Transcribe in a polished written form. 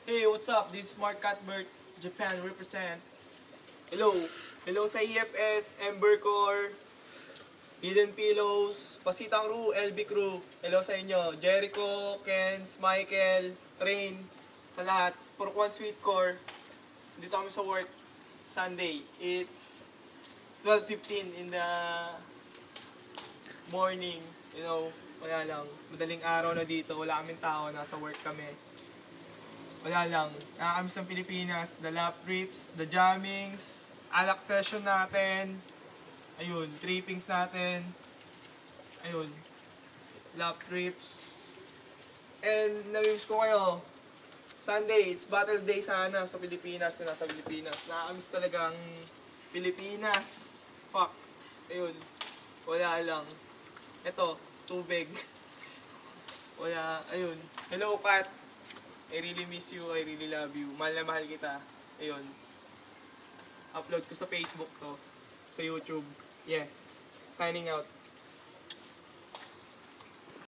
Hey, what's up? This is Mark Cuthbert, Japan represent. Hello. Hello sa EFS, Ember Core, Hidden Pillows, Pasita Crew, LB Crew. Hello sa inyo. Jericho, Kens, Michael, Train, sa lahat. Purkwan Sweet Core. Dito kami sa work. Sunday. It's 12:15 in the morning. You know, wala lang. Madaling araw na dito. Wala kaming tao. Nasa work kami. Wala lang. Nakakamiss ng Pilipinas. The lap trips, the jammings, alak session natin. Ayun, trippings natin. Ayun, lap trips. And namimiss ko kayo. Sunday, it's battle day sana sa Pilipinas kung nasa Pilipinas. Nakakamiss talaga ang Pilipinas. Fuck. Ayun, wala lang. Ito, tubig. Wala, ayun. Hello, Pat. I really miss you, I really love you. Mahal na mahal kita. Ayun. Upload ko sa Facebook to. Sa YouTube. Yeah. Signing out.